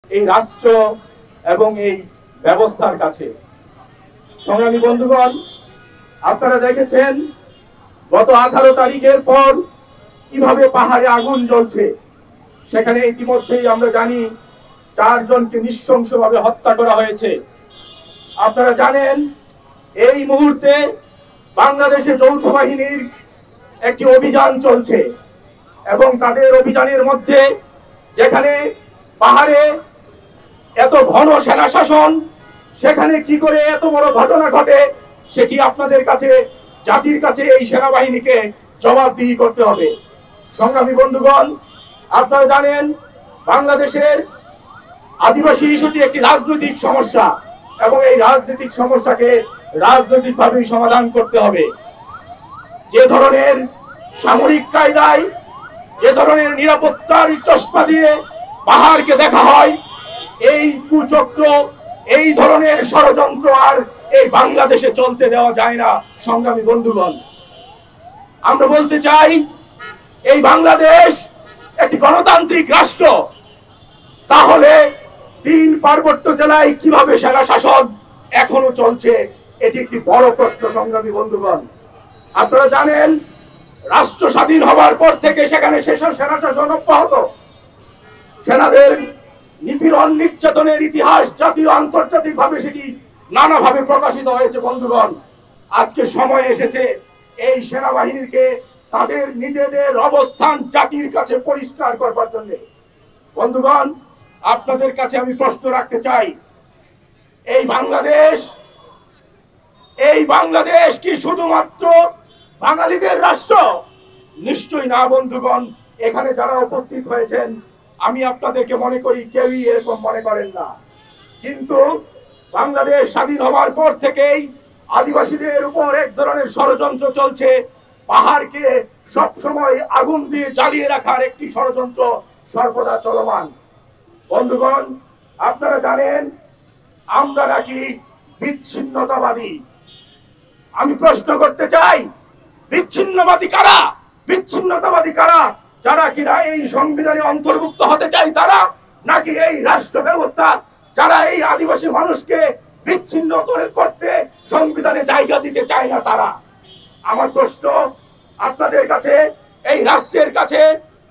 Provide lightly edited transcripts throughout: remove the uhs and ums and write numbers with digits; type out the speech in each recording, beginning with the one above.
এই রাষ্ট্র এবং এই ব্যবস্থার কাছে। সংগ্রামী বন্ধুগণ, আপনারা দেখেছেন গত 18 তারিখের পর কিভাবে পাহাড়ে আগুন জ্বলছে। সেখানে ইতিমধ্যেই আমরা জানি 4 জনকে নৃশংসভাবে হত্যা করা হয়েছে। আপনারা জানেন এই মুহূর্তে বাংলাদেশে যৌথ বাহিনীর একটি অভিযান চলছে এবং তাদের অভিযানের মধ্যে যেখানে পাহাড়ে এত ঘন সেনা শাসন, সেখানে কি করে এত বড় ঘটনা ঘটে সেটি আপনাদের কাছে, জাতির কাছে এই সেনাবাহিনীকে জবাবদিহি করতে হবে। সংগ্রামী বন্ধুগণ, আপনারা জানেন বাংলাদেশের আদিবাসী ইস্যুটি একটি রাজনৈতিক সমস্যা এবং এই রাজনৈতিক সমস্যাকে রাজনৈতিকভাবেই সমাধান করতে হবে। যে ধরনের সামরিক কায়দায়, যে ধরনের নিরাপত্তার চশমা দিয়ে পাহাড়কে দেখা হয়, এই কুচক্র, এই ধরনের ষড়যন্ত্র আর এই বাংলাদেশে চলতে দেওয়া যায় না। সংগ্রামী বন্ধুগণ, আমরা বলতে চাই এই বাংলাদেশ একটি গণতান্ত্রিক রাষ্ট্র, তাহলে 3 পার্বত্য জেলায় কিভাবে সেনা শাসন এখনো চলছে, এটি একটি বড় প্রশ্ন। সংগ্রামী বন্ধুগণ, আপনারা জানেন রাষ্ট্র স্বাধীন হবার পর থেকে সেখানে সেনা শাসন অব্যাহত। সেনাদের নিপীড়ন নির্যাতনের ইতিহাস জাতীয় আন্তর্জাতিক ভাবে সেটি নানাভাবে প্রকাশিত হয়েছে। বন্ধুগণ, আজকে সময় এসেছে এই সেনাবাহিনীকে তাদের নিজেদের অবস্থান জাতির কাছে পরিষ্কার করবার জন্য। বন্ধুগণ, আপনাদের কাছে আমি প্রশ্ন রাখতে চাই, এই বাংলাদেশ কি শুধুমাত্র বাঙালিদের রাষ্ট্র? নিশ্চয়ই না। বন্ধুগণ, এখানে যারা উপস্থিত হয়েছেন আমি আপনাদেরকে মনে করি কেউই এরকম মনে করেন না, কিন্তু বাংলাদেশ স্বাধীন হওয়ার পর থেকেই আদিবাসীদের উপর এক ধরনের ষড়যন্ত্র চলছে। পাহাড়কে সবসময় আগুন দিয়ে জ্বালিয়ে রাখার একটি ষড়যন্ত্র সর্বদা চলমান। বন্ধুগণ, আপনারা জানেন আমরা নাকি বিচ্ছিন্নতাবাদী। আমি প্রশ্ন করতে চাই, বিচ্ছিন্নতাবাদী কারা? যারা কিনা এই সংবিধানে অন্তর্ভুক্ত হতে চায় তারা, নাকি এই রাষ্ট্র ব্যবস্থা যারা এই আদিবাসী মানুষকে বিচ্ছিন্ন করতে সংবিধানে জায়গা দিতে চায় না তারা? আমার প্রশ্ন আপনাদের কাছে, এই রাষ্ট্রের কাছে,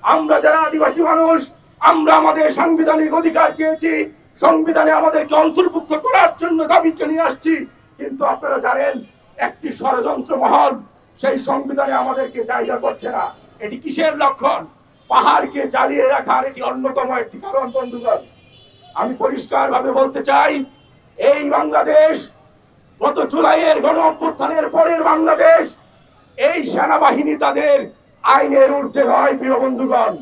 আমরা যারা আদিবাসী মানুষ, আমরা আমাদের সাংবিধানিক অধিকার চেয়েছি, সংবিধানে আমাদেরকে অন্তর্ভুক্ত করার জন্য দাবি নিয়ে আসছি, কিন্তু আপনারা জানেন একটি ষড়যন্ত্র মহল সেই সংবিধানে আমাদেরকে জায়গা করছে না। এটি কিসের লক্ষণ? পাহাড়কে জ্বালিয়ে রাখার এটি অন্যতম একটি কারণ। বন্ধুগণ, আমি পরিষ্কার ভাবে বলতে চাই, এই বাংলাদেশ গত জুলাইয়ের গণ অভ্যুত্থানের পরের বাংলাদেশ, এই সেনাবাহিনী তাদের আইনের ঊর্ধ্বে নয়। প্রিয় বন্ধুগণ,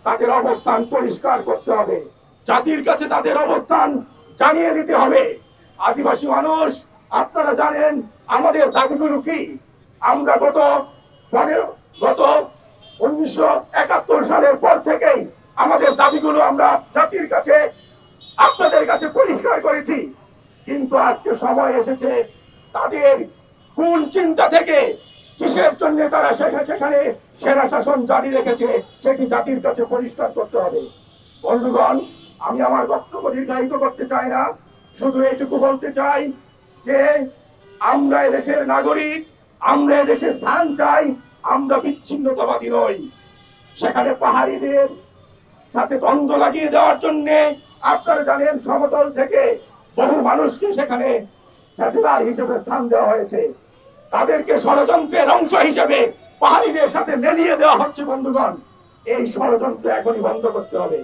তাদের অবস্থান পরিষ্কার করতে হবে, জাতির কাছে তাদের অবস্থান জানিয়ে দিতে হবে। আদিবাসী মানুষ, আপনারা জানেন আমাদের দাবিগুলো কি। আমরা গত 1971 সালের পর থেকেই আমাদের দাবিগুলো আমরা জাতির কাছে, আপনাদের কাছে পরিষ্কার করেছি, কিন্তু আজকে সময় এসেছে তাদের কোন চিন্তা থেকে, কিসের জন্য তারা সেখানে সেনা শাসন জারি রেখেছে সেটি জাতির কাছে পরিষ্কার করতে হবে। বন্ধুগণ, আমি আমার বক্তব্য দীর্ঘায়িত করতে চাই না, শুধু এইটুকু বলতে চাই যে আমরা এদেশের নাগরিক, আমরা এদেশে স্থান চাই, আমরা বিচ্ছিন্নতাবাদী নই। সেখানে পাহাড়িদের সাথে দ্বন্দ্ব লাগিয়ে দেওয়ার জন্য আপনারা জানেন সমতল থেকে বহু মানুষকে সেখানে স্যাটেলাইট হিসেবে স্থান দেওয়া হয়েছে, তাদেরকে ষড়যন্ত্রের অংশ হিসেবে পাহাড়িদের সাথে মিলিয়ে দেওয়া হচ্ছে। বন্ধুগণ, এই ষড়যন্ত্র এখনই বন্ধ করতে হবে।